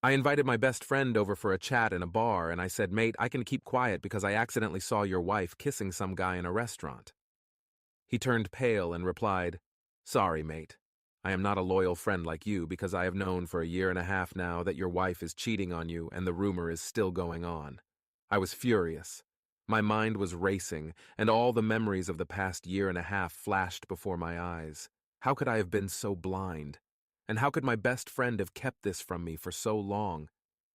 I invited my best friend over for a chat in a bar, and I said, "Mate, I can keep quiet because I accidentally saw your wife kissing some guy in a restaurant." He turned pale and replied, "Sorry, mate. I am not a loyal friend like you because I have known for a year and a half now that your wife is cheating on you and the rumor is still going on." I was furious. My mind was racing, and all the memories of the past year and a half flashed before my eyes. How could I have been so blind? And how could my best friend have kept this from me for so long?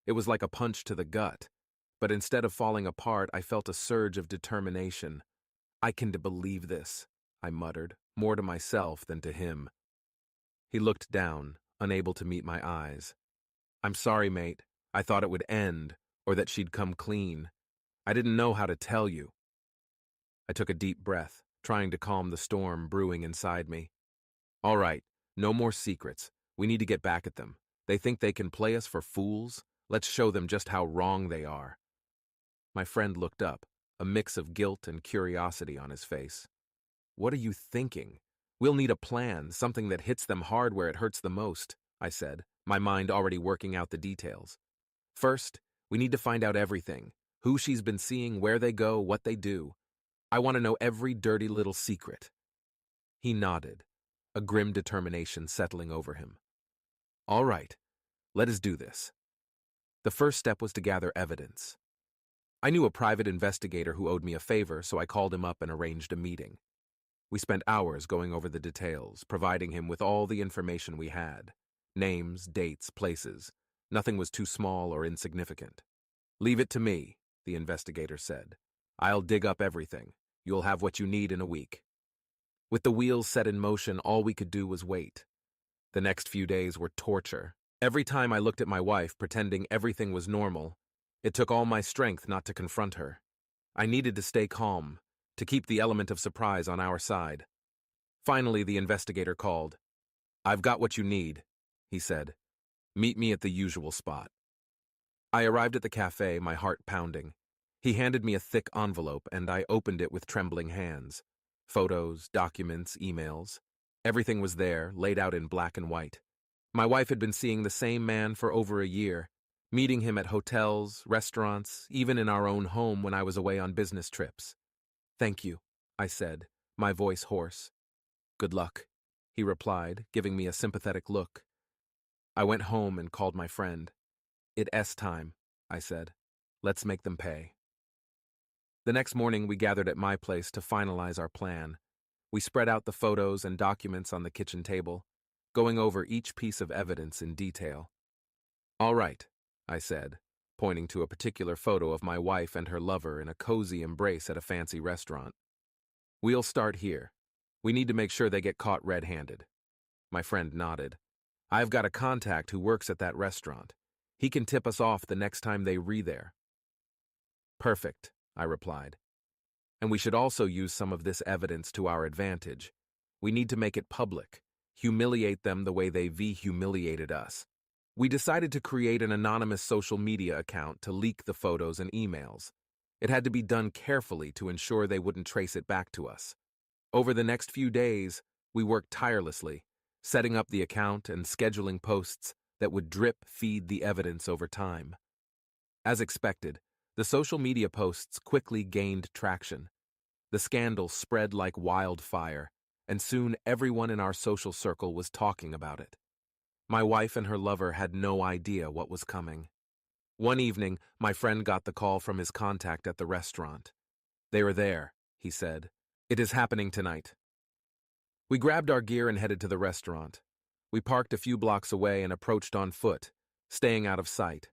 It was like a punch to the gut. But instead of falling apart, I felt a surge of determination. "I can believe this," I muttered, more to myself than to him. He looked down, unable to meet my eyes. "I'm sorry, mate. I thought it would end, or that she'd come clean. I didn't know how to tell you." I took a deep breath, trying to calm the storm brewing inside me. "All right, no more secrets. We need to get back at them. They think they can play us for fools? Let's show them just how wrong they are." My friend looked up, a mix of guilt and curiosity on his face. "What are you thinking? We'll need a plan, something that hits them hard where it hurts the most," I said, my mind already working out the details. "First, we need to find out everything. Who she's been seeing, where they go, what they do. I want to know every dirty little secret." He nodded, a grim determination settling over him. "All right, let us do this." The first step was to gather evidence. I knew a private investigator who owed me a favor, so I called him up and arranged a meeting. We spent hours going over the details, providing him with all the information we had. Names, dates, places. Nothing was too small or insignificant. "Leave it to me," the investigator said. "I'll dig up everything. You'll have what you need in a week." With the wheels set in motion, all we could do was wait. The next few days were torture. Every time I looked at my wife, pretending everything was normal, it took all my strength not to confront her. I needed to stay calm, to keep the element of surprise on our side. Finally, the investigator called. "I've got what you need," he said. "Meet me at the usual spot." I arrived at the cafe, my heart pounding. He handed me a thick envelope, and I opened it with trembling hands. Photos, documents, emails. Everything was there, laid out in black and white. My wife had been seeing the same man for over a year, meeting him at hotels, restaurants, even in our own home when I was away on business trips. "Thank you," I said, my voice hoarse. "Good luck," he replied, giving me a sympathetic look. I went home and called my friend. "It's time," I said. "Let's make them pay." The next morning, we gathered at my place to finalize our plan. We spread out the photos and documents on the kitchen table, going over each piece of evidence in detail. "All right," I said, pointing to a particular photo of my wife and her lover in a cozy embrace at a fancy restaurant. "We'll start here. We need to make sure they get caught red-handed." My friend nodded. "I've got a contact who works at that restaurant. He can tip us off the next time they re-there." "Perfect," I replied. "And we should also use some of this evidence to our advantage. We need to make it public, humiliate them the way they humiliated us." We decided to create an anonymous social media account to leak the photos and emails. It had to be done carefully to ensure they wouldn't trace it back to us. Over the next few days, we worked tirelessly, setting up the account and scheduling posts that would drip feed the evidence over time. As expected, the social media posts quickly gained traction. The scandal spread like wildfire, and soon everyone in our social circle was talking about it. My wife and her lover had no idea what was coming. One evening, my friend got the call from his contact at the restaurant. "They are there," he said. "It is happening tonight." We grabbed our gear and headed to the restaurant. We parked a few blocks away and approached on foot, staying out of sight.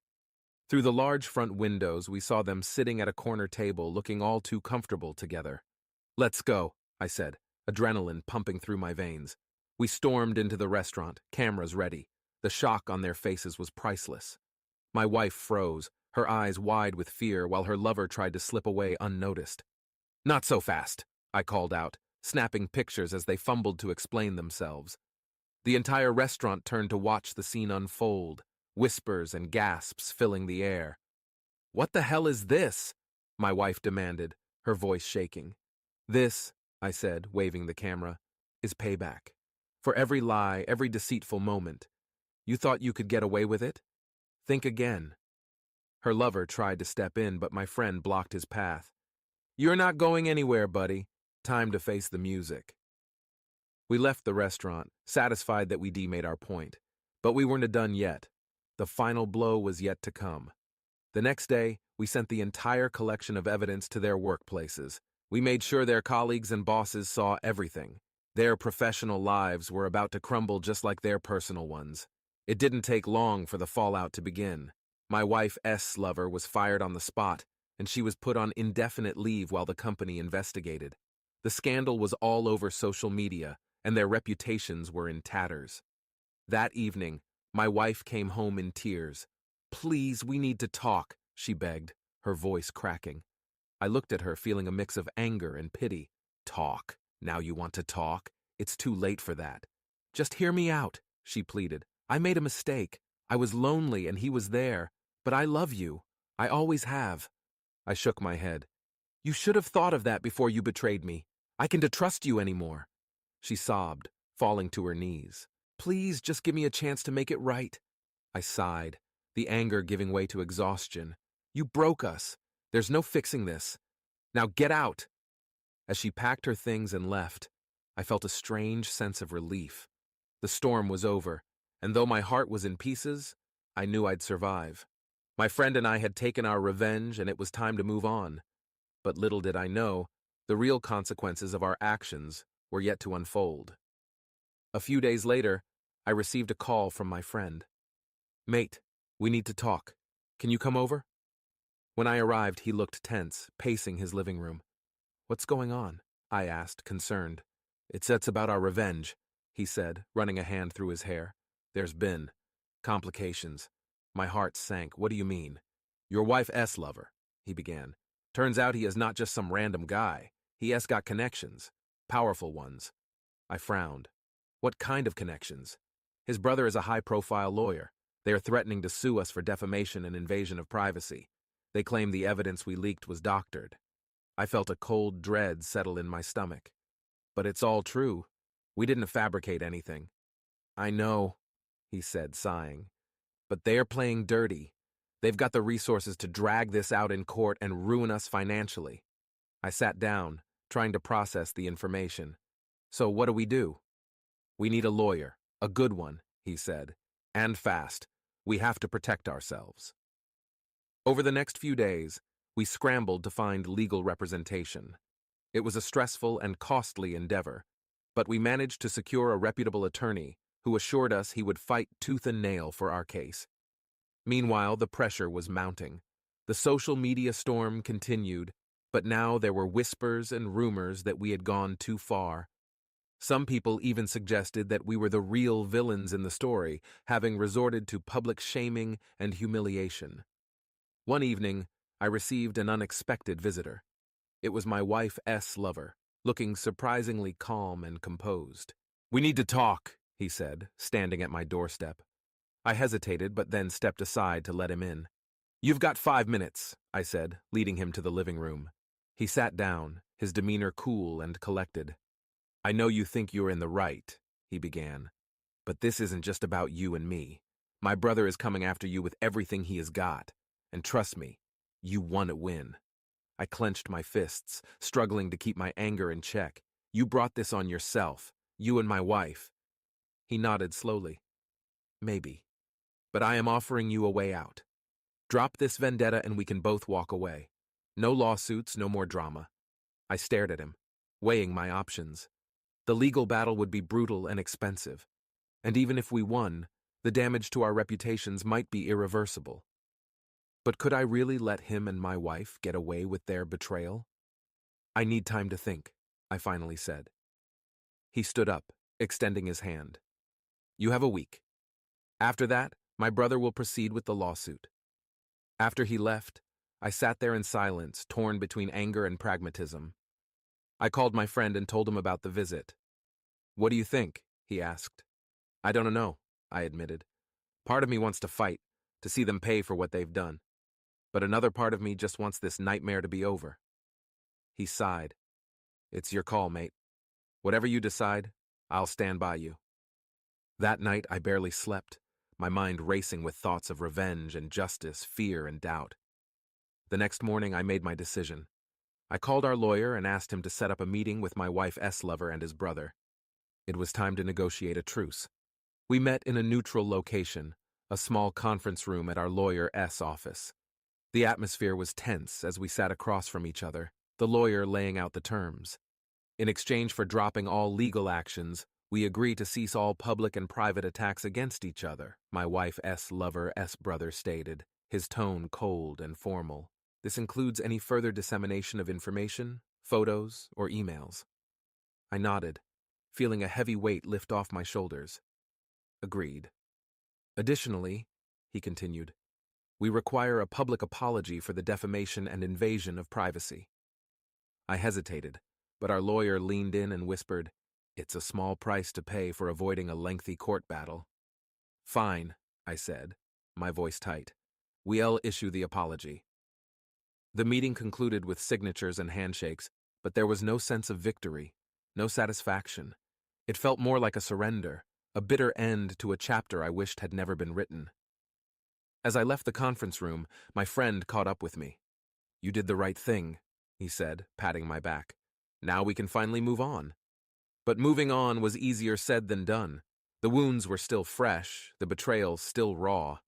Through the large front windows, we saw them sitting at a corner table looking all too comfortable together. "Let's go," I said, adrenaline pumping through my veins. We stormed into the restaurant, cameras ready. The shock on their faces was priceless. My wife froze, her eyes wide with fear, while her lover tried to slip away unnoticed. "Not so fast," I called out, snapping pictures as they fumbled to explain themselves. The entire restaurant turned to watch the scene unfold, whispers and gasps filling the air. "What the hell is this?" my wife demanded, her voice shaking. "This," I said, waving the camera, "is payback. For every lie, every deceitful moment. You thought you could get away with it? Think again." Her lover tried to step in, but my friend blocked his path. "You're not going anywhere, buddy. Time to face the music." We left the restaurant, satisfied that we made our point. But we weren't done yet. The final blow was yet to come. The next day, we sent the entire collection of evidence to their workplaces. We made sure their colleagues and bosses saw everything. Their professional lives were about to crumble just like their personal ones. It didn't take long for the fallout to begin. My wife's lover was fired on the spot, and she was put on indefinite leave while the company investigated. The scandal was all over social media, and their reputations were in tatters. That evening, my wife came home in tears. "Please, we need to talk," she begged, her voice cracking. I looked at her, feeling a mix of anger and pity. "Talk? Now you want to talk? It's too late for that." "Just hear me out," she pleaded. "I made a mistake. I was lonely and he was there. But I love you. I always have." I shook my head. "You should have thought of that before you betrayed me. I can't trust you anymore." She sobbed, falling to her knees. "Please, just give me a chance to make it right." I sighed, the anger giving way to exhaustion. "You broke us. There's no fixing this. Now get out." As she packed her things and left, I felt a strange sense of relief. The storm was over, and though my heart was in pieces, I knew I'd survive. My friend and I had taken our revenge, and it was time to move on. But little did I know, the real consequences of our actions were yet to unfold. A few days later, I received a call from my friend. "Mate, we need to talk. Can you come over?" When I arrived, he looked tense, pacing his living room. "What's going on?" I asked, concerned. "It's about our revenge," he said, running a hand through his hair. "There's been complications." My heart sank. "What do you mean?" "Your wife's lover," he began. "Turns out he is not just some random guy. He has got connections. Powerful ones." I frowned. "What kind of connections?" "His brother is a high-profile lawyer. They are threatening to sue us for defamation and invasion of privacy. They claim the evidence we leaked was doctored." I felt a cold dread settle in my stomach. "But it's all true. We didn't fabricate anything." "I know," he said, sighing. "But they're playing dirty. They've got the resources to drag this out in court and ruin us financially." I sat down, trying to process the information. "So what do we do?" "We need a lawyer, a good one," he said. "And fast. We have to protect ourselves." Over the next few days, we scrambled to find legal representation. It was a stressful and costly endeavor, but we managed to secure a reputable attorney who assured us he would fight tooth and nail for our case. Meanwhile, the pressure was mounting. The social media storm continued, but now there were whispers and rumors that we had gone too far. Some people even suggested that we were the real villains in the story, having resorted to public shaming and humiliation. One evening, I received an unexpected visitor. It was my wife's lover, looking surprisingly calm and composed. "We need to talk," he said, standing at my doorstep. I hesitated, but then stepped aside to let him in. "You've got 5 minutes," I said, leading him to the living room. He sat down, his demeanor cool and collected. "I know you think you're in the right," he began, "but this isn't just about you and me. My brother is coming after you with everything he has got. And trust me, you want to win." I clenched my fists, struggling to keep my anger in check. "You brought this on yourself, you and my wife." He nodded slowly. "Maybe. But I am offering you a way out. Drop this vendetta and we can both walk away. No lawsuits, no more drama." I stared at him, weighing my options. The legal battle would be brutal and expensive. And even if we won, the damage to our reputations might be irreversible. But could I really let him and my wife get away with their betrayal? "I need time to think," I finally said. He stood up, extending his hand. "You have a week. After that, my brother will proceed with the lawsuit." After he left, I sat there in silence, torn between anger and pragmatism. I called my friend and told him about the visit. "What do you think?" he asked. "I don't know," I admitted. "Part of me wants to fight, to see them pay for what they've done. But another part of me just wants this nightmare to be over." He sighed. "It's your call, mate. Whatever you decide, I'll stand by you." That night I barely slept. my mind racing with thoughts of revenge and justice, fear and doubt. The next morning, I made my decision. I called our lawyer and asked him to set up a meeting with my wife's lover and his brother. It was time to negotiate a truce. We met in a neutral location, a small conference room at our lawyer's office. The atmosphere was tense as we sat across from each other, the lawyer laying out the terms. In exchange for dropping all legal actions, we agreed to cease all public and private attacks against each other, my wife's lover's brother stated, his tone cold and formal. This includes any further dissemination of information, photos, or emails. I nodded, feeling a heavy weight lift off my shoulders. Agreed. Additionally, he continued, we require a public apology for the defamation and invasion of privacy. I hesitated, but our lawyer leaned in and whispered, it's a small price to pay for avoiding a lengthy court battle. Fine, I said, my voice tight. We'll issue the apology. The meeting concluded with signatures and handshakes, but there was no sense of victory, no satisfaction. It felt more like a surrender, a bitter end to a chapter I wished had never been written. As I left the conference room, my friend caught up with me. You did the right thing, he said, patting my back. Now we can finally move on. But moving on was easier said than done. The wounds were still fresh, the betrayal still raw.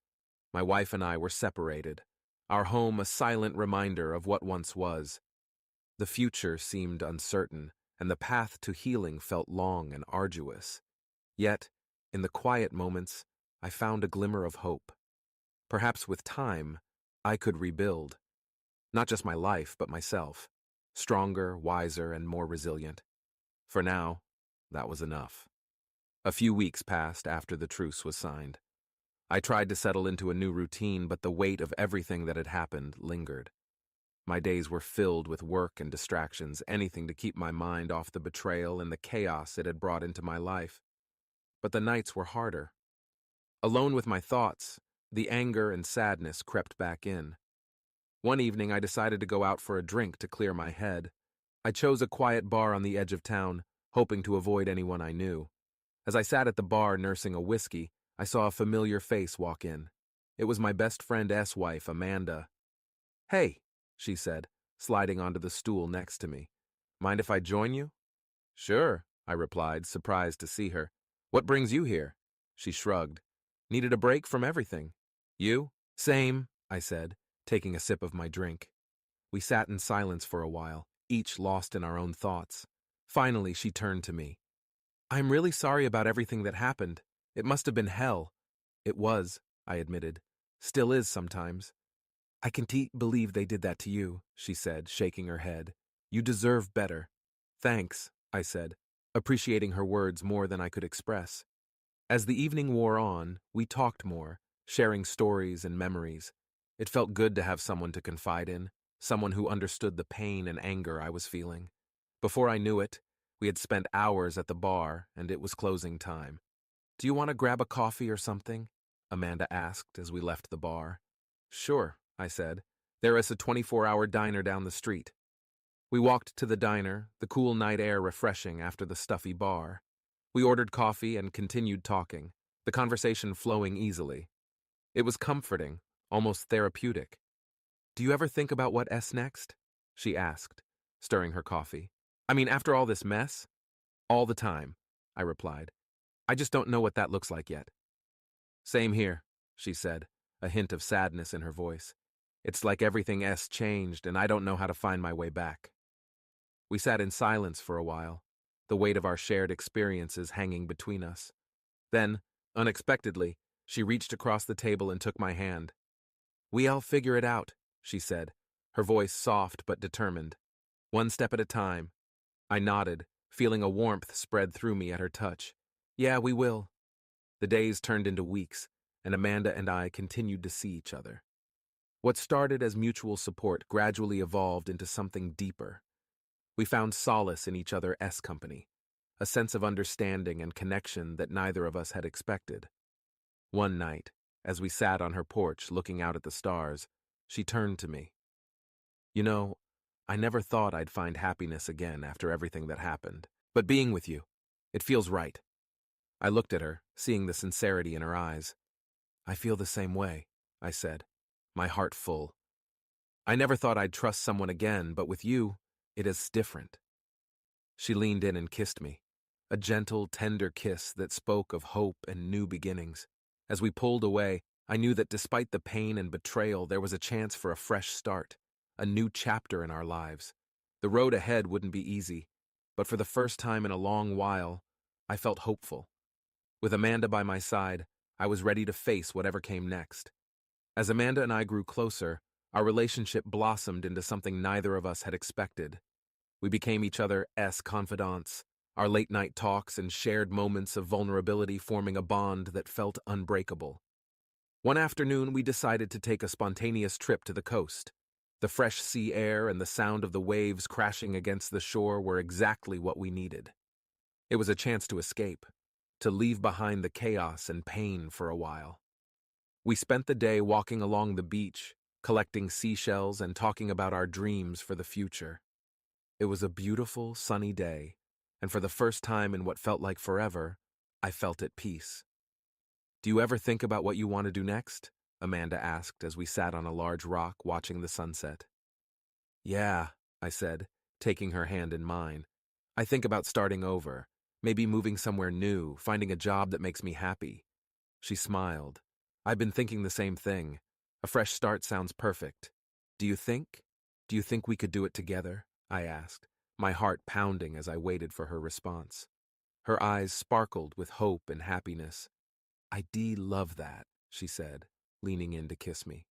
My wife and I were separated, our home a silent reminder of what once was. The future seemed uncertain, and the path to healing felt long and arduous. Yet, in the quiet moments, I found a glimmer of hope. Perhaps with time, I could rebuild. Not just my life, but myself. Stronger, wiser, and more resilient. For now, that was enough. A few weeks passed after the truce was signed. I tried to settle into a new routine, but the weight of everything that had happened lingered. My days were filled with work and distractions, anything to keep my mind off the betrayal and the chaos it had brought into my life. But the nights were harder. Alone with my thoughts, the anger and sadness crept back in. One evening, I decided to go out for a drink to clear my head. I chose a quiet bar on the edge of town, hoping to avoid anyone I knew. As I sat at the bar nursing a whiskey, I saw a familiar face walk in. It was my best friend's wife, Amanda. Hey, she said, sliding onto the stool next to me. Mind if I join you? Sure, I replied, surprised to see her. What brings you here? She shrugged. Needed a break from everything. You? Same, I said, taking a sip of my drink. We sat in silence for a while, each lost in our own thoughts. Finally, she turned to me. I'm really sorry about everything that happened. It must have been hell. It was, I admitted. Still is sometimes. I can't believe they did that to you, she said, shaking her head. You deserve better. Thanks, I said, appreciating her words more than I could express. As the evening wore on, we talked more, sharing stories and memories. It felt good to have someone to confide in, someone who understood the pain and anger I was feeling. Before I knew it, we had spent hours at the bar, and it was closing time. Do you want to grab a coffee or something? Amanda asked as we left the bar. Sure, I said. There is a 24-hour diner down the street. We walked to the diner, the cool night air refreshing after the stuffy bar. We ordered coffee and continued talking, the conversation flowing easily. It was comforting, almost therapeutic. Do you ever think about what's next? She asked, stirring her coffee. I mean, after all this mess? All the time, I replied. I just don't know what that looks like yet. Same here, she said, a hint of sadness in her voice. It's like everything's changed and I don't know how to find my way back. We sat in silence for a while, the weight of our shared experiences hanging between us. Then, unexpectedly, she reached across the table and took my hand. We'll figure it out, she said, her voice soft but determined. One step at a time. I nodded, feeling a warmth spread through me at her touch. Yeah, we will. The days turned into weeks, and Amanda and I continued to see each other. What started as mutual support gradually evolved into something deeper. We found solace in each other's company, a sense of understanding and connection that neither of us had expected. One night, as we sat on her porch looking out at the stars, she turned to me. You know, I never thought I'd find happiness again after everything that happened, but being with you, it feels right. I looked at her, seeing the sincerity in her eyes. I feel the same way, I said, my heart full. I never thought I'd trust someone again, but with you, it is different. She leaned in and kissed me, a gentle, tender kiss that spoke of hope and new beginnings. As we pulled away, I knew that despite the pain and betrayal, there was a chance for a fresh start, a new chapter in our lives. The road ahead wouldn't be easy, but for the first time in a long while, I felt hopeful. With Amanda by my side, I was ready to face whatever came next. As Amanda and I grew closer, our relationship blossomed into something neither of us had expected. We became each other's confidants, our late-night talks and shared moments of vulnerability forming a bond that felt unbreakable. One afternoon, we decided to take a spontaneous trip to the coast. The fresh sea air and the sound of the waves crashing against the shore were exactly what we needed. It was a chance to escape, to leave behind the chaos and pain for a while. We spent the day walking along the beach, collecting seashells and talking about our dreams for the future. It was a beautiful, sunny day, and for the first time in what felt like forever, I felt at peace. "Do you ever think about what you want to do next?" Amanda asked as we sat on a large rock watching the sunset. "Yeah," I said, taking her hand in mine. "I think about starting over, maybe moving somewhere new, finding a job that makes me happy." She smiled. "I've been thinking the same thing. A fresh start sounds perfect. Do you think? Do you think we could do it together?" I asked, my heart pounding as I waited for her response. Her eyes sparkled with hope and happiness. "I love that," she said, leaning in to kiss me.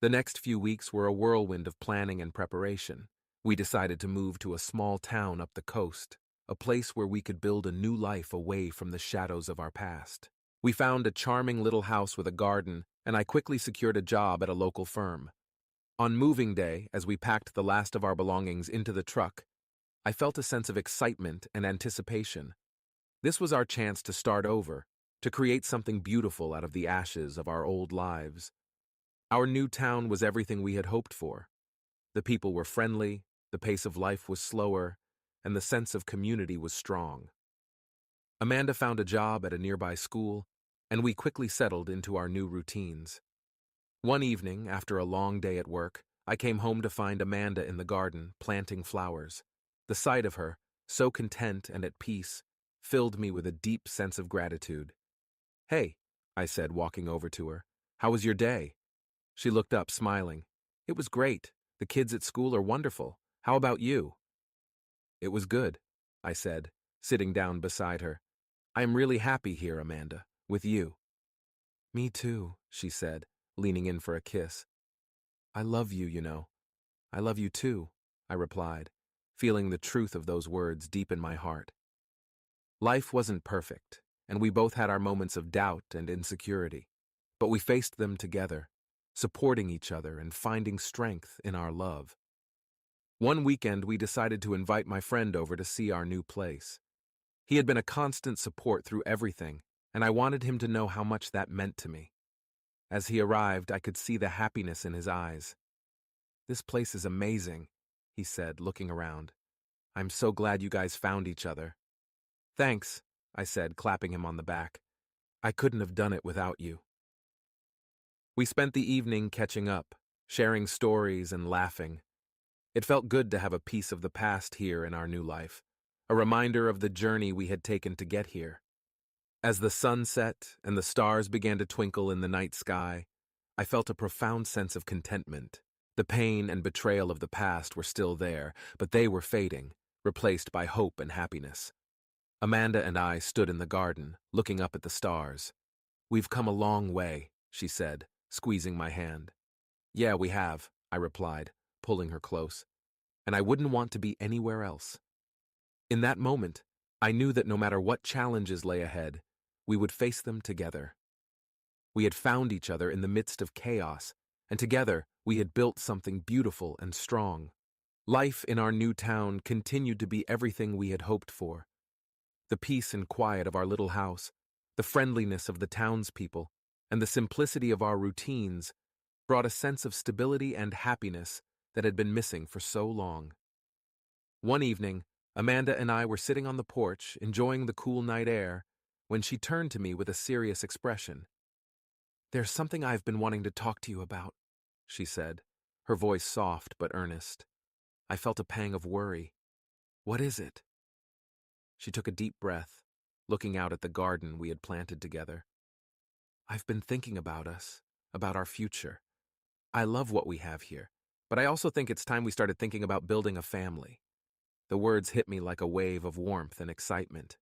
The next few weeks were a whirlwind of planning and preparation. We decided to move to a small town up the coast, a place where we could build a new life away from the shadows of our past. We found a charming little house with a garden, and I quickly secured a job at a local firm. On moving day, as we packed the last of our belongings into the truck, I felt a sense of excitement and anticipation. This was our chance to start over, to create something beautiful out of the ashes of our old lives. Our new town was everything we had hoped for. The people were friendly, the pace of life was slower, and the sense of community was strong. Amanda found a job at a nearby school, and we quickly settled into our new routines. One evening, after a long day at work, I came home to find Amanda in the garden, planting flowers. The sight of her, so content and at peace, filled me with a deep sense of gratitude. "Hey," I said, walking over to her. "How was your day?" She looked up, smiling. "It was great. The kids at school are wonderful. How about you?" "It was good," I said, sitting down beside her. "I am really happy here, Amanda, with you." "Me too," she said, leaning in for a kiss. "I love you, you know." "I love you too," I replied, feeling the truth of those words deep in my heart. Life wasn't perfect, and we both had our moments of doubt and insecurity, but we faced them together, supporting each other and finding strength in our love. One weekend, we decided to invite my friend over to see our new place. He had been a constant support through everything, and I wanted him to know how much that meant to me. As he arrived, I could see the happiness in his eyes. "This place is amazing," he said, looking around. "I'm so glad you guys found each other." "Thanks," I said, clapping him on the back. "I couldn't have done it without you." We spent the evening catching up, sharing stories and laughing. It felt good to have a piece of the past here in our new life, a reminder of the journey we had taken to get here. As the sun set and the stars began to twinkle in the night sky, I felt a profound sense of contentment. The pain and betrayal of the past were still there, but they were fading, replaced by hope and happiness. Amanda and I stood in the garden, looking up at the stars. "We've come a long way," she said, squeezing my hand. "Yeah, we have," I replied, pulling her close. "And I wouldn't want to be anywhere else." In that moment, I knew that no matter what challenges lay ahead, we would face them together. We had found each other in the midst of chaos, and together we had built something beautiful and strong. Life in our new town continued to be everything we had hoped for. The peace and quiet of our little house, the friendliness of the townspeople, and the simplicity of our routines brought a sense of stability and happiness that had been missing for so long. One evening, Amanda and I were sitting on the porch, enjoying the cool night air, when she turned to me with a serious expression. There's something I've been wanting to talk to you about, she said, her voice soft but earnest. I felt a pang of worry. What is it? She took a deep breath, looking out at the garden we had planted together. I've been thinking about us, about our future. I love what we have here, but I also think it's time we started thinking about building a family. The words hit me like a wave of warmth and excitement.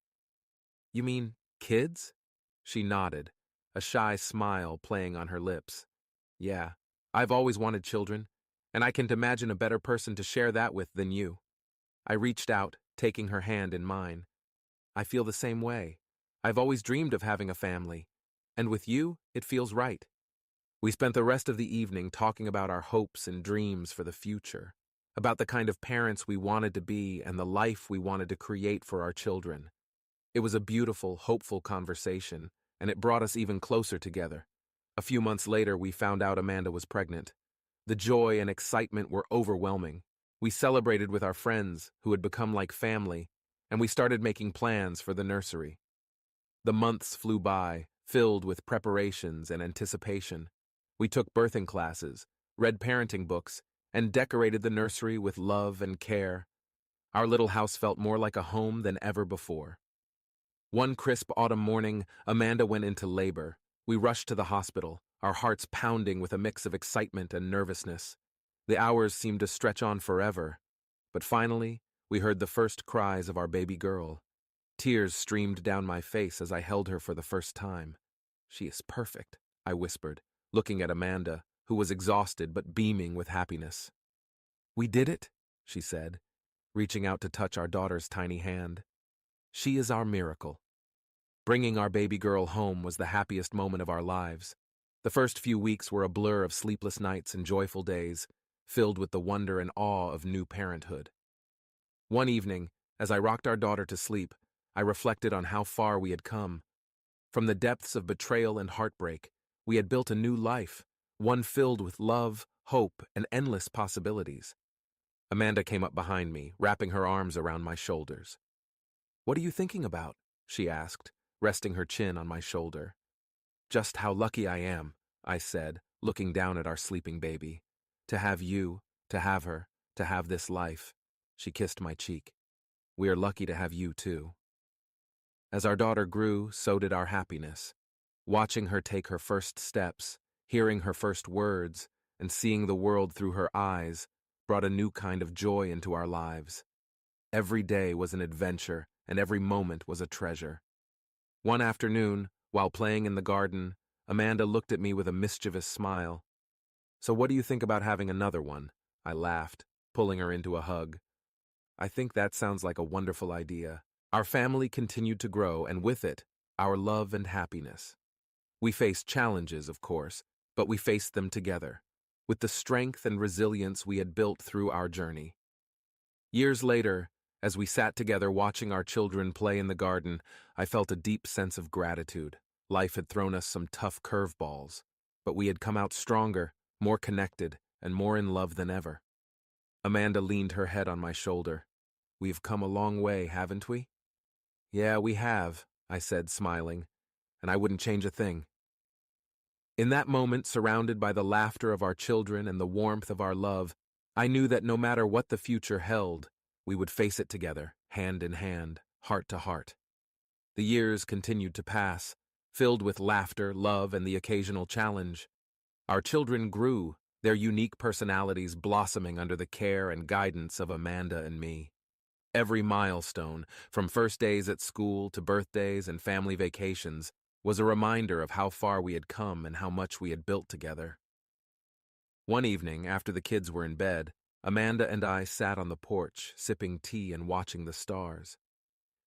You mean kids? She nodded, a shy smile playing on her lips. Yeah, I've always wanted children, and I can't imagine a better person to share that with than you. I reached out, taking her hand in mine. I feel the same way. I've always dreamed of having a family, and with you, it feels right. We spent the rest of the evening talking about our hopes and dreams for the future, about the kind of parents we wanted to be and the life we wanted to create for our children. It was a beautiful, hopeful conversation, and it brought us even closer together. A few months later, we found out Amanda was pregnant. The joy and excitement were overwhelming. We celebrated with our friends, who had become like family, and we started making plans for the nursery. The months flew by, filled with preparations and anticipation. We took birthing classes, read parenting books, and decorated the nursery with love and care. Our little house felt more like a home than ever before. One crisp autumn morning, Amanda went into labor. We rushed to the hospital, our hearts pounding with a mix of excitement and nervousness. The hours seemed to stretch on forever, but finally, we heard the first cries of our baby girl. Tears streamed down my face as I held her for the first time. She is perfect, I whispered, looking at Amanda, who was exhausted but beaming with happiness. We did it, she said, reaching out to touch our daughter's tiny hand. She is our miracle. Bringing our baby girl home was the happiest moment of our lives. The first few weeks were a blur of sleepless nights and joyful days, filled with the wonder and awe of new parenthood. One evening, as I rocked our daughter to sleep, I reflected on how far we had come. From the depths of betrayal and heartbreak, we had built a new life, one filled with love, hope, and endless possibilities. Amanda came up behind me, wrapping her arms around my shoulders. What are you thinking about? She asked, resting her chin on my shoulder. Just how lucky I am, I said, looking down at our sleeping baby. To have you, to have her, to have this life. She kissed my cheek. We are lucky to have you, too. As our daughter grew, so did our happiness. Watching her take her first steps, hearing her first words, and seeing the world through her eyes brought a new kind of joy into our lives. Every day was an adventure, and every moment was a treasure. One afternoon, while playing in the garden, Amanda looked at me with a mischievous smile. So what do you think about having another one? I laughed, pulling her into a hug. I think that sounds like a wonderful idea. Our family continued to grow, and with it, our love and happiness. We faced challenges, of course, but we faced them together, with the strength and resilience we had built through our journey. Years later, as we sat together watching our children play in the garden, I felt a deep sense of gratitude. Life had thrown us some tough curveballs, but we had come out stronger, more connected, and more in love than ever. Amanda leaned her head on my shoulder. We've come a long way, haven't we? Yeah, we have, I said, smiling, and I wouldn't change a thing. In that moment, surrounded by the laughter of our children and the warmth of our love, I knew that no matter what the future held, we would face it together, hand in hand, heart to heart. The years continued to pass, filled with laughter, love, and the occasional challenge. Our children grew, their unique personalities blossoming under the care and guidance of Amanda and me. Every milestone, from first days at school to birthdays and family vacations, was a reminder of how far we had come and how much we had built together. One evening, after the kids were in bed, Amanda and I sat on the porch, sipping tea and watching the stars.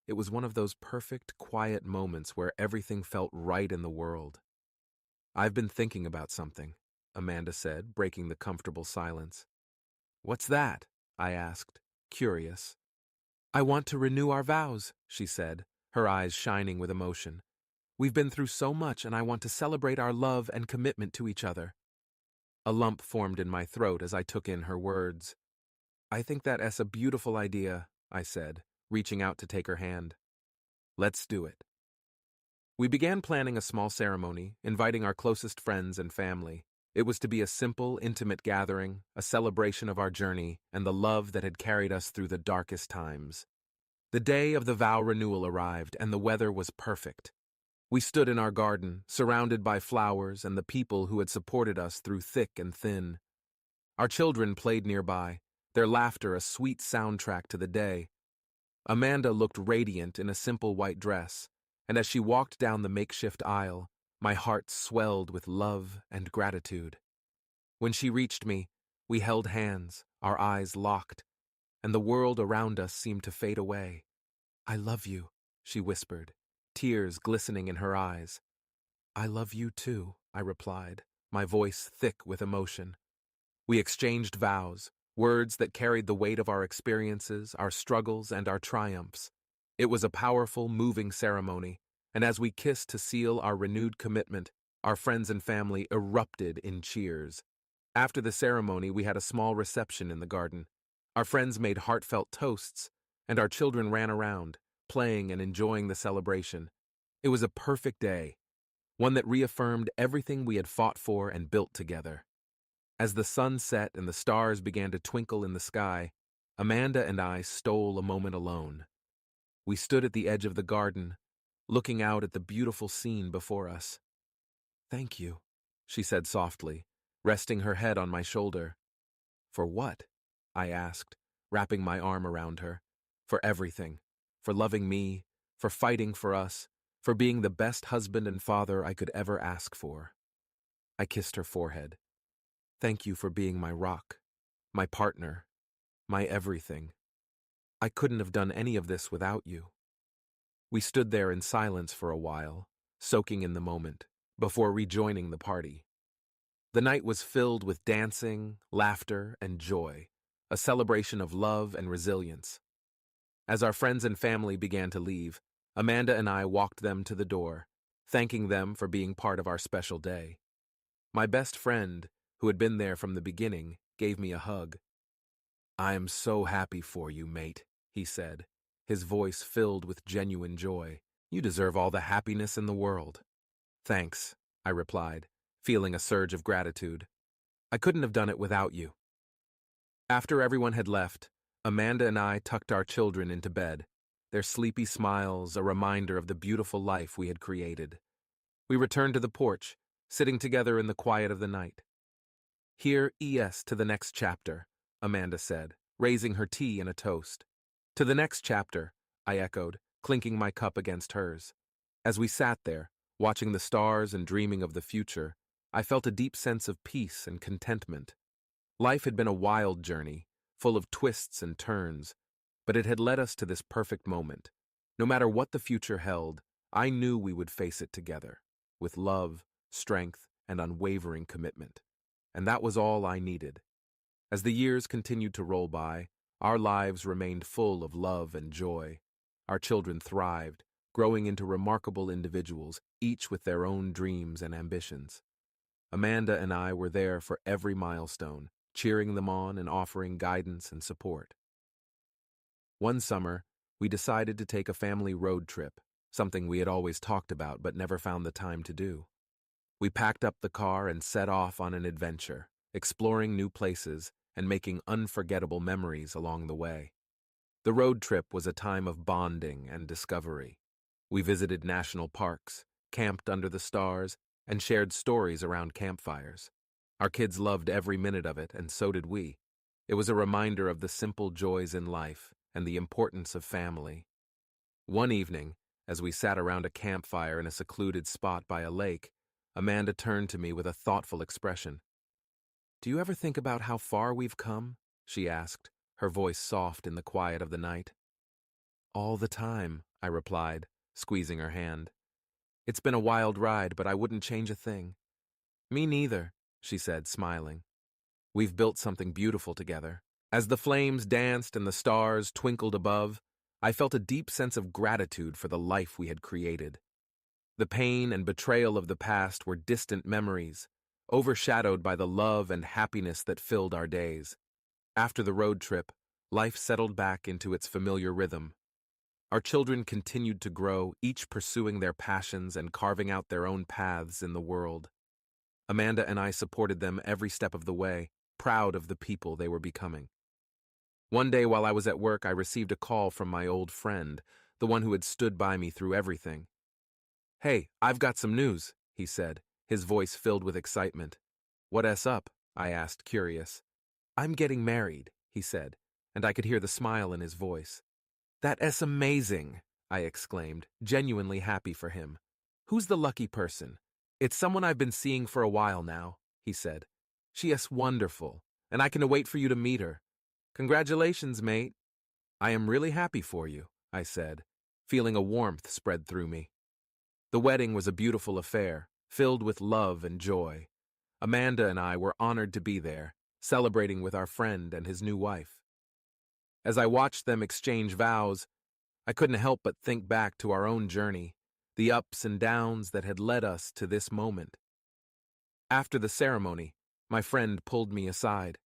It was one of those perfect, quiet moments where everything felt right in the world. I've been thinking about something, Amanda said, breaking the comfortable silence. What's that? I asked, curious. I want to renew our vows, she said, her eyes shining with emotion. We've been through so much, and I want to celebrate our love and commitment to each other. A lump formed in my throat as I took in her words. I think that's a beautiful idea, I said, reaching out to take her hand. Let's do it. We began planning a small ceremony, inviting our closest friends and family. It was to be a simple, intimate gathering, a celebration of our journey and the love that had carried us through the darkest times. The day of the vow renewal arrived, and the weather was perfect. We stood in our garden, surrounded by flowers and the people who had supported us through thick and thin. Our children played nearby, their laughter a sweet soundtrack to the day. Amanda looked radiant in a simple white dress, and as she walked down the makeshift aisle, my heart swelled with love and gratitude. When she reached me, we held hands, our eyes locked, and the world around us seemed to fade away. "I love you," she whispered, tears glistening in her eyes. "I love you too," I replied, my voice thick with emotion. We exchanged vows, words that carried the weight of our experiences, our struggles, and our triumphs. It was a powerful, moving ceremony, and as we kissed to seal our renewed commitment, our friends and family erupted in cheers. After the ceremony, we had a small reception in the garden. Our friends made heartfelt toasts, and our children ran around, playing and enjoying the celebration. It was a perfect day, one that reaffirmed everything we had fought for and built together. As the sun set and the stars began to twinkle in the sky, Amanda and I stole a moment alone. We stood at the edge of the garden, looking out at the beautiful scene before us. "Thank you," she said softly, resting her head on my shoulder. "For what?" I asked, wrapping my arm around her. "For everything. For loving me, for fighting for us, for being the best husband and father I could ever ask for." I kissed her forehead. "Thank you for being my rock, my partner, my everything. I couldn't have done any of this without you." We stood there in silence for a while, soaking in the moment, before rejoining the party. The night was filled with dancing, laughter, and joy, a celebration of love and resilience. As our friends and family began to leave, Amanda and I walked them to the door, thanking them for being part of our special day. My best friend, who had been there from the beginning, gave me a hug. "I am so happy for you, mate," he said, his voice filled with genuine joy. "You deserve all the happiness in the world." "Thanks," I replied, feeling a surge of gratitude. "I couldn't have done it without you." After everyone had left, Amanda and I tucked our children into bed, their sleepy smiles a reminder of the beautiful life we had created. We returned to the porch, sitting together in the quiet of the night. "Here to the next chapter," Amanda said, raising her tea in a toast. "To the next chapter," I echoed, clinking my cup against hers. As we sat there, watching the stars and dreaming of the future, I felt a deep sense of peace and contentment. Life had been a wild journey, full of twists and turns, but it had led us to this perfect moment. No matter what the future held, I knew we would face it together, with love, strength, and unwavering commitment. And that was all I needed. As the years continued to roll by, our lives remained full of love and joy. Our children thrived, growing into remarkable individuals, each with their own dreams and ambitions. Amanda and I were there for every milestone, cheering them on and offering guidance and support. One summer, we decided to take a family road trip, something we had always talked about but never found the time to do. We packed up the car and set off on an adventure, exploring new places and making unforgettable memories along the way. The road trip was a time of bonding and discovery. We visited national parks, camped under the stars, and shared stories around campfires. Our kids loved every minute of it, and so did we. It was a reminder of the simple joys in life and the importance of family. One evening, as we sat around a campfire in a secluded spot by a lake, Amanda turned to me with a thoughtful expression. "Do you ever think about how far we've come?" she asked, her voice soft in the quiet of the night. "All the time," I replied, squeezing her hand. "It's been a wild ride, but I wouldn't change a thing." "Me neither," she said, smiling. "We've built something beautiful together." As the flames danced and the stars twinkled above, I felt a deep sense of gratitude for the life we had created. The pain and betrayal of the past were distant memories, overshadowed by the love and happiness that filled our days. After the road trip, life settled back into its familiar rhythm. Our children continued to grow, each pursuing their passions and carving out their own paths in the world. Amanda and I supported them every step of the way, proud of the people they were becoming. One day while I was at work, I received a call from my old friend, the one who had stood by me through everything. "Hey, I've got some news," he said, his voice filled with excitement. "What's up?" I asked, curious. "I'm getting married," he said, and I could hear the smile in his voice. "That's amazing," I exclaimed, genuinely happy for him. "Who's the lucky person?" "It's someone I've been seeing for a while now," he said. "She is wonderful, and I can wait for you to meet her." "Congratulations, mate." "I am really happy for you," I said, feeling a warmth spread through me. The wedding was a beautiful affair, filled with love and joy. Amanda and I were honored to be there, celebrating with our friend and his new wife. As I watched them exchange vows, I couldn't help but think back to our own journey, the ups and downs that had led us to this moment. After the ceremony, my friend pulled me aside.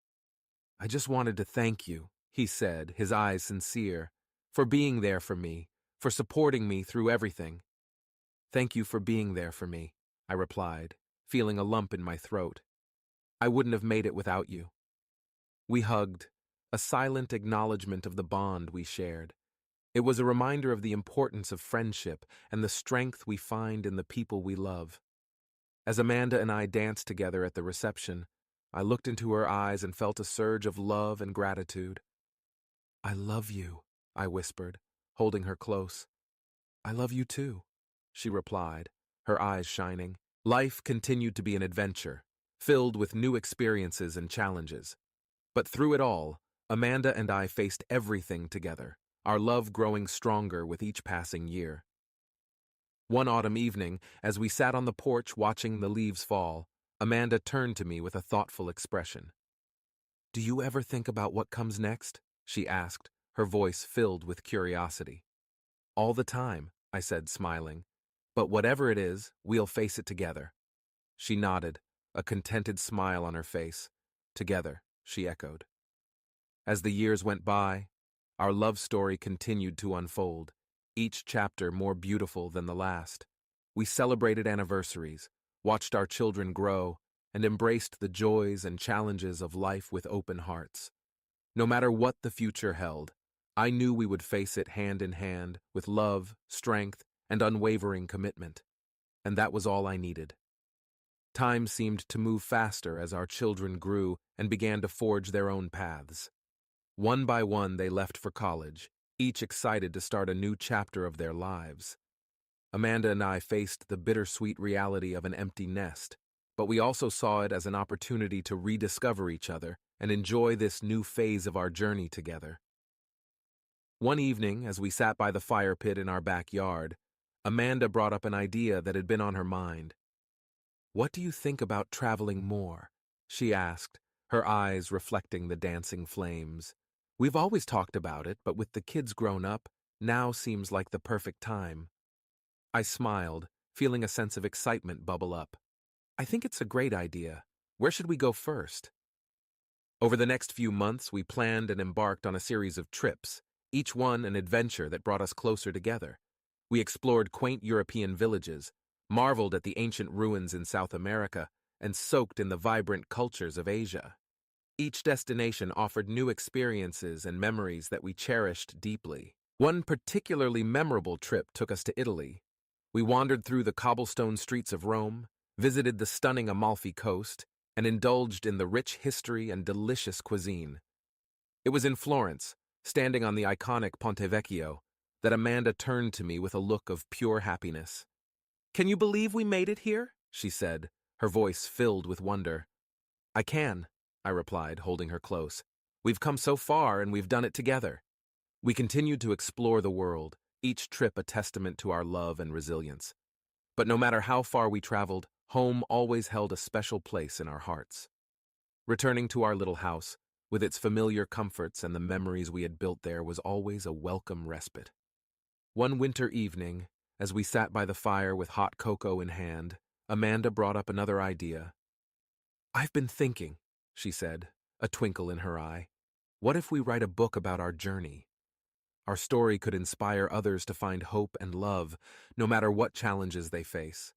"I just wanted to thank you," he said, his eyes sincere, "for being there for me, for supporting me through everything." "Thank you for being there for me," I replied, feeling a lump in my throat. "I wouldn't have made it without you." We hugged, a silent acknowledgement of the bond we shared. It was a reminder of the importance of friendship and the strength we find in the people we love. As Amanda and I danced together at the reception, I looked into her eyes and felt a surge of love and gratitude. "I love you," I whispered, holding her close. "I love you too," she replied, her eyes shining. Life continued to be an adventure, filled with new experiences and challenges. But through it all, Amanda and I faced everything together, our love growing stronger with each passing year. One autumn evening, as we sat on the porch watching the leaves fall, Amanda turned to me with a thoughtful expression. "Do you ever think about what comes next?" she asked, her voice filled with curiosity. "All the time," I said, smiling. "But whatever it is, we'll face it together." She nodded, a contented smile on her face. "Together," she echoed. As the years went by, our love story continued to unfold, each chapter more beautiful than the last. We celebrated anniversaries, watched our children grow, and embraced the joys and challenges of life with open hearts. No matter what the future held, I knew we would face it hand in hand with love, strength, and unwavering commitment. And that was all I needed. Time seemed to move faster as our children grew and began to forge their own paths. One by one, they left for college, each excited to start a new chapter of their lives. Amanda and I faced the bittersweet reality of an empty nest, but we also saw it as an opportunity to rediscover each other and enjoy this new phase of our journey together. One evening, as we sat by the fire pit in our backyard, Amanda brought up an idea that had been on her mind. "What do you think about traveling more?" she asked, her eyes reflecting the dancing flames. "We've always talked about it, but with the kids grown up, now seems like the perfect time." I smiled, feeling a sense of excitement bubble up. "I think it's a great idea. Where should we go first?" Over the next few months, we planned and embarked on a series of trips, each one an adventure that brought us closer together. We explored quaint European villages, marveled at the ancient ruins in South America, and soaked in the vibrant cultures of Asia. Each destination offered new experiences and memories that we cherished deeply. One particularly memorable trip took us to Italy. We wandered through the cobblestone streets of Rome, visited the stunning Amalfi Coast, and indulged in the rich history and delicious cuisine. It was in Florence, standing on the iconic Ponte Vecchio, that Amanda turned to me with a look of pure happiness. "Can you believe we made it here?" she said, her voice filled with wonder. "I can," I replied, holding her close. "We've come so far and we've done it together." We continued to explore the world, each trip a testament to our love and resilience. But no matter how far we traveled, home always held a special place in our hearts. Returning to our little house, with its familiar comforts and the memories we had built there, was always a welcome respite. One winter evening, as we sat by the fire with hot cocoa in hand, Amanda brought up another idea. "I've been thinking," she said, a twinkle in her eye. "What if we write a book about our journey?" our story could inspire others to find hope and love, no matter what challenges they face.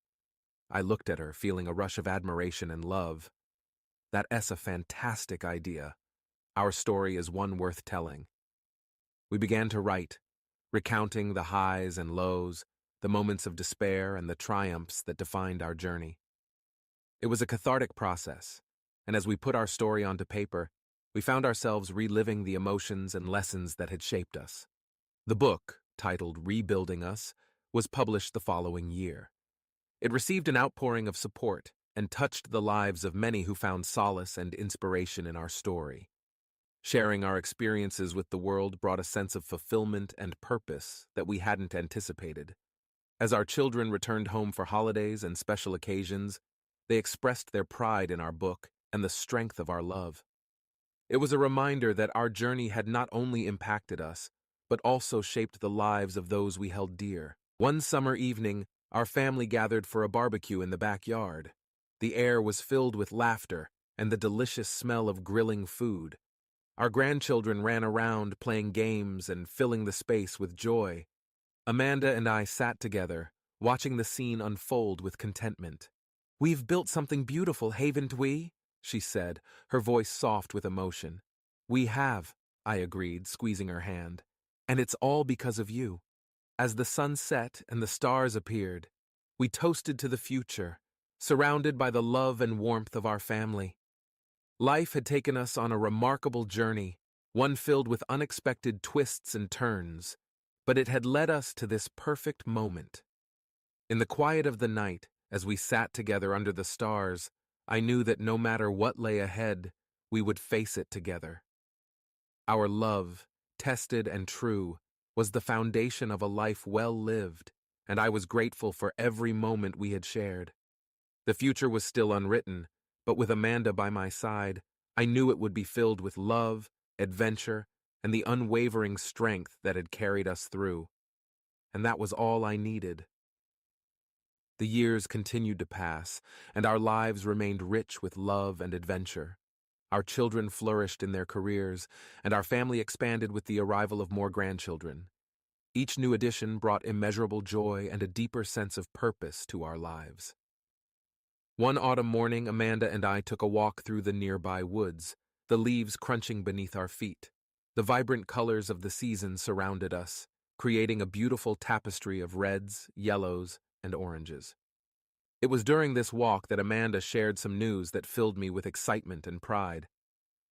I looked at her, feeling a rush of admiration and love. That's a fantastic idea. Our story is one worth telling. We began to write, recounting the highs and lows, the moments of despair and the triumphs that defined our journey. It was a cathartic process, and as we put our story onto paper, we found ourselves reliving the emotions and lessons that had shaped us. The book, titled Rebuilding Us, was published the following year. It received an outpouring of support and touched the lives of many who found solace and inspiration in our story. Sharing our experiences with the world brought a sense of fulfillment and purpose that we hadn't anticipated. As our children returned home for holidays and special occasions, they expressed their pride in our book and the strength of our love. It was a reminder that our journey had not only impacted us, but also shaped the lives of those we held dear. One summer evening, our family gathered for a barbecue in the backyard. The air was filled with laughter and the delicious smell of grilling food. Our grandchildren ran around playing games and filling the space with joy. Amanda and I sat together, watching the scene unfold with contentment. "We've built something beautiful, haven't we?" she said, her voice soft with emotion. "We have," I agreed, squeezing her hand. "And it's all because of you." As the sun set and the stars appeared, we toasted to the future, surrounded by the love and warmth of our family. Life had taken us on a remarkable journey, one filled with unexpected twists and turns, but it had led us to this perfect moment. In the quiet of the night, as we sat together under the stars, I knew that no matter what lay ahead, we would face it together. Our love, tested and true, was the foundation of a life well lived, and I was grateful for every moment we had shared. The future was still unwritten, but with Amanda by my side, I knew it would be filled with love, adventure, and the unwavering strength that had carried us through. And that was all I needed. The years continued to pass, and our lives remained rich with love and adventure. Our children flourished in their careers, and our family expanded with the arrival of more grandchildren. Each new addition brought immeasurable joy and a deeper sense of purpose to our lives. One autumn morning, Amanda and I took a walk through the nearby woods, the leaves crunching beneath our feet. The vibrant colors of the season surrounded us, creating a beautiful tapestry of reds, yellows, and oranges. It was during this walk that Amanda shared some news that filled me with excitement and pride.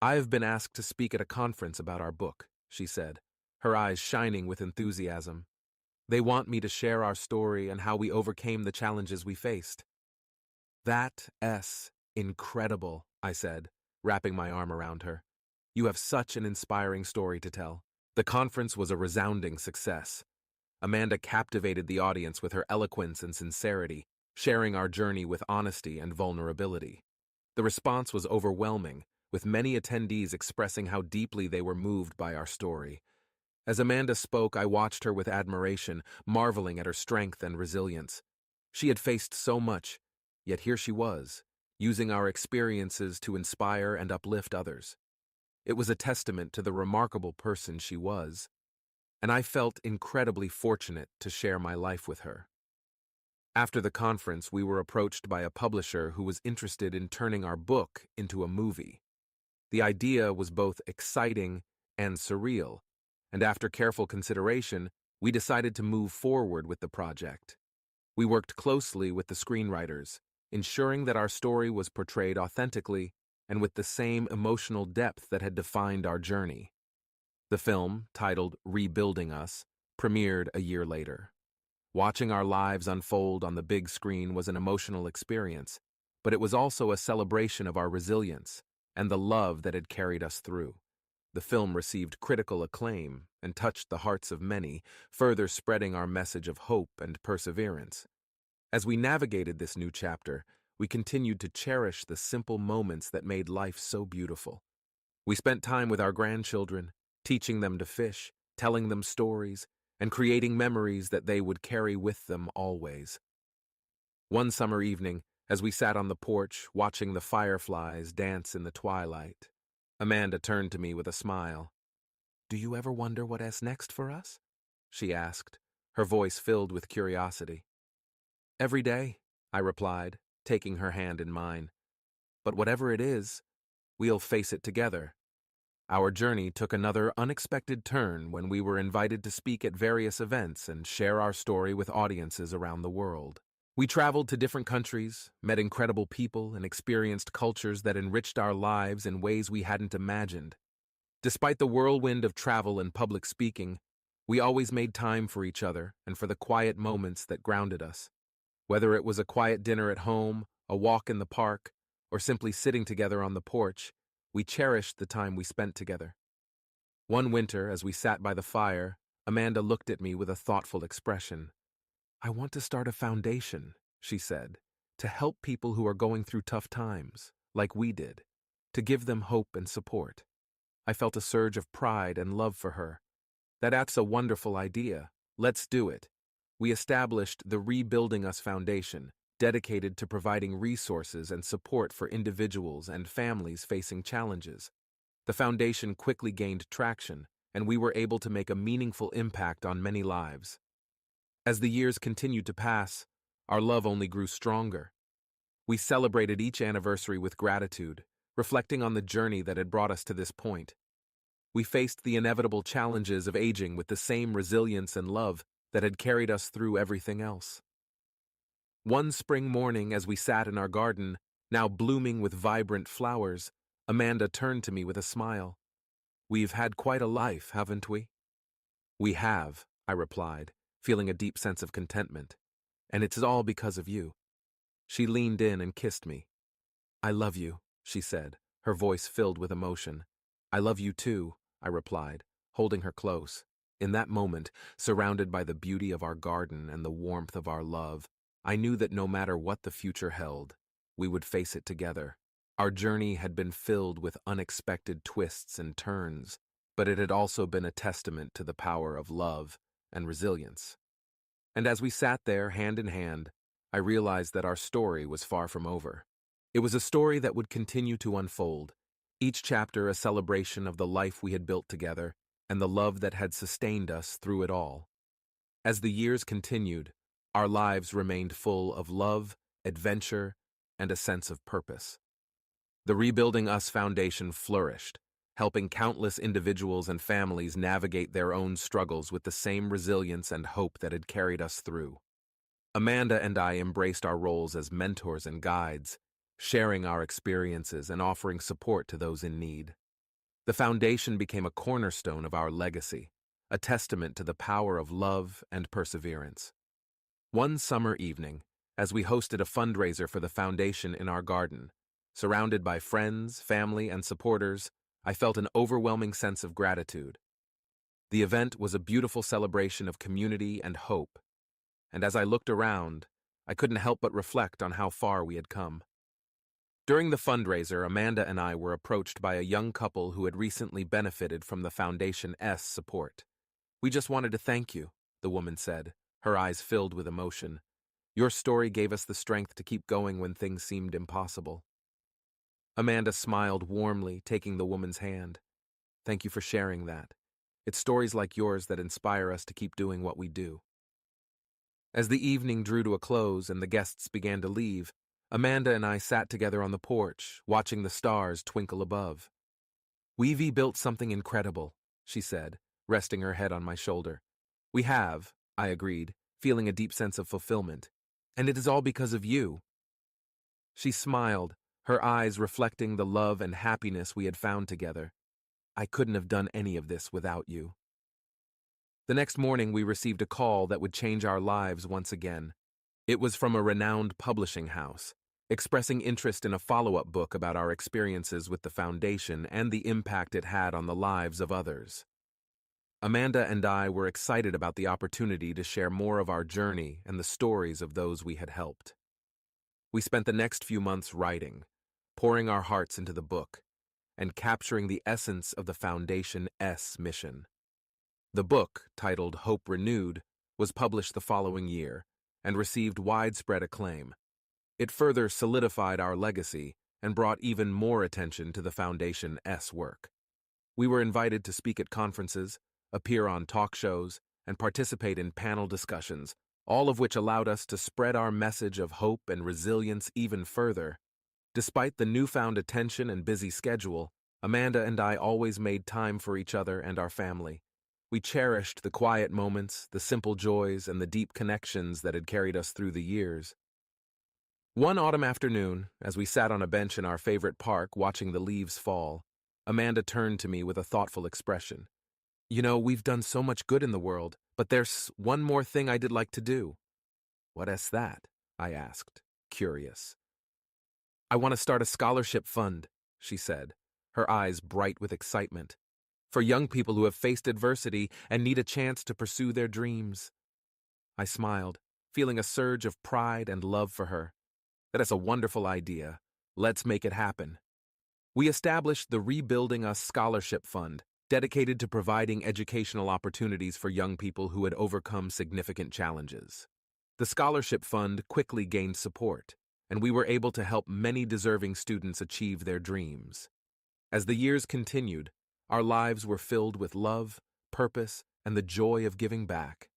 "I have been asked to speak at a conference about our book," she said, her eyes shining with enthusiasm. "They want me to share our story and how we overcame the challenges we faced." "That's incredible," I said, wrapping my arm around her. "You have such an inspiring story to tell." The conference was a resounding success. Amanda captivated the audience with her eloquence and sincerity, sharing our journey with honesty and vulnerability. The response was overwhelming, with many attendees expressing how deeply they were moved by our story. As Amanda spoke, I watched her with admiration, marveling at her strength and resilience. She had faced so much, yet here she was, using our experiences to inspire and uplift others. It was a testament to the remarkable person she was, and I felt incredibly fortunate to share my life with her. After the conference, we were approached by a publisher who was interested in turning our book into a movie. The idea was both exciting and surreal, and after careful consideration, we decided to move forward with the project. We worked closely with the screenwriters, ensuring that our story was portrayed authentically and with the same emotional depth that had defined our journey. The film, titled Rebuilding Us, premiered a year later. Watching our lives unfold on the big screen was an emotional experience, but it was also a celebration of our resilience and the love that had carried us through. The film received critical acclaim and touched the hearts of many, further spreading our message of hope and perseverance. As we navigated this new chapter, we continued to cherish the simple moments that made life so beautiful. We spent time with our grandchildren, teaching them to fish, telling them stories, and creating memories that they would carry with them always. One summer evening, as we sat on the porch watching the fireflies dance in the twilight, Amanda turned to me with a smile. Do you ever wonder what's next for us? She asked, her voice filled with curiosity. Every day, I replied, taking her hand in mine. But whatever it is, we'll face it together. Our journey took another unexpected turn when we were invited to speak at various events and share our story with audiences around the world. We traveled to different countries, met incredible people, and experienced cultures that enriched our lives in ways we hadn't imagined. Despite the whirlwind of travel and public speaking, we always made time for each other and for the quiet moments that grounded us. Whether it was a quiet dinner at home, a walk in the park, or simply sitting together on the porch, we cherished the time we spent together. One winter, as we sat by the fire, Amanda looked at me with a thoughtful expression. I want to start a foundation, she said, to help people who are going through tough times, like we did, to give them hope and support. I felt a surge of pride and love for her. That's a wonderful idea. Let's do it. We established the Rebuilding Us Foundation, dedicated to providing resources and support for individuals and families facing challenges. The foundation quickly gained traction, and we were able to make a meaningful impact on many lives. As the years continued to pass, our love only grew stronger. We celebrated each anniversary with gratitude, reflecting on the journey that had brought us to this point. We faced the inevitable challenges of aging with the same resilience and love that had carried us through everything else. One spring morning, as we sat in our garden, now blooming with vibrant flowers, Amanda turned to me with a smile. We've had quite a life, haven't we? We have, I replied, feeling a deep sense of contentment. And it's all because of you. She leaned in and kissed me. I love you, she said, her voice filled with emotion. I love you too, I replied, holding her close. In that moment, surrounded by the beauty of our garden and the warmth of our love, I knew that no matter what the future held, we would face it together. Our journey had been filled with unexpected twists and turns, but it had also been a testament to the power of love and resilience. And as we sat there, hand in hand, I realized that our story was far from over. It was a story that would continue to unfold, each chapter a celebration of the life we had built together and the love that had sustained us through it all. As the years continued, our lives remained full of love, adventure, and a sense of purpose. The Rebuilding Us Foundation flourished, helping countless individuals and families navigate their own struggles with the same resilience and hope that had carried us through. Amanda and I embraced our roles as mentors and guides, sharing our experiences and offering support to those in need. The foundation became a cornerstone of our legacy, a testament to the power of love and perseverance. One summer evening, as we hosted a fundraiser for the foundation in our garden, surrounded by friends, family, and supporters, I felt an overwhelming sense of gratitude. The event was a beautiful celebration of community and hope, and as I looked around, I couldn't help but reflect on how far we had come. During the fundraiser, Amanda and I were approached by a young couple who had recently benefited from the Foundation's support. We just wanted to thank you, the woman said, her eyes filled with emotion. Your story gave us the strength to keep going when things seemed impossible. Amanda smiled warmly, taking the woman's hand. Thank you for sharing that. It's stories like yours that inspire us to keep doing what we do. As the evening drew to a close and the guests began to leave, Amanda and I sat together on the porch, watching the stars twinkle above. We've built something incredible, she said, resting her head on my shoulder. We have, I agreed, feeling a deep sense of fulfillment. And it is all because of you. She smiled, her eyes reflecting the love and happiness we had found together. I couldn't have done any of this without you. The next morning we received a call that would change our lives once again. It was from a renowned publishing house, expressing interest in a follow-up book about our experiences with the foundation and the impact it had on the lives of others. Amanda and I were excited about the opportunity to share more of our journey and the stories of those we had helped. We spent the next few months writing, pouring our hearts into the book, and capturing the essence of the Foundation's mission. The book, titled Hope Renewed, was published the following year and received widespread acclaim. It further solidified our legacy and brought even more attention to the Foundation's work. We were invited to speak at conferences, appear on talk shows, and participate in panel discussions, all of which allowed us to spread our message of hope and resilience even further. Despite the newfound attention and busy schedule, Amanda and I always made time for each other and our family. We cherished the quiet moments, the simple joys, and the deep connections that had carried us through the years. One autumn afternoon, as we sat on a bench in our favorite park watching the leaves fall, Amanda turned to me with a thoughtful expression. "You know, we've done so much good in the world, but there's one more thing I'd like to do." "What is that?" I asked, curious. "I want to start a scholarship fund," she said, her eyes bright with excitement, "for young people who have faced adversity and need a chance to pursue their dreams." I smiled, feeling a surge of pride and love for her. "That is a wonderful idea. Let's make it happen." We established the Rebuilding Us Scholarship Fund, dedicated to providing educational opportunities for young people who had overcome significant challenges. The scholarship fund quickly gained support, and we were able to help many deserving students achieve their dreams. As the years continued, our lives were filled with love, purpose, and the joy of giving back.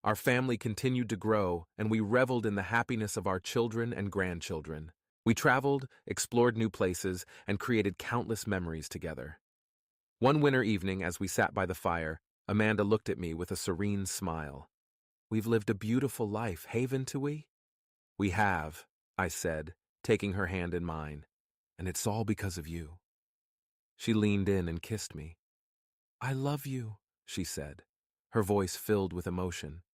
Our family continued to grow, and we reveled in the happiness of our children and grandchildren. We traveled, explored new places, and created countless memories together. One winter evening, as we sat by the fire, Amanda looked at me with a serene smile. "We've lived a beautiful life, haven't we?" "We have," I said, taking her hand in mine, "and it's all because of you." She leaned in and kissed me. "I love you," she said, her voice filled with emotion.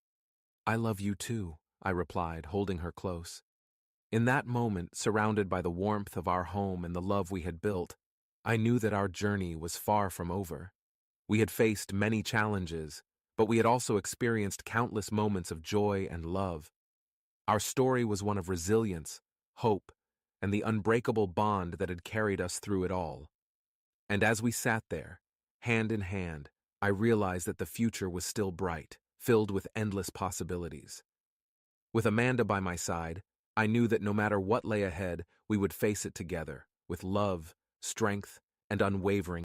"I love you too," I replied, holding her close. In that moment, surrounded by the warmth of our home and the love we had built, I knew that our journey was far from over. We had faced many challenges, but we had also experienced countless moments of joy and love. Our story was one of resilience, hope, and the unbreakable bond that had carried us through it all. And as we sat there, hand in hand, I realized that the future was still bright, filled with endless possibilities. With Amanda by my side, I knew that no matter what lay ahead, we would face it together, with love, strength, and unwavering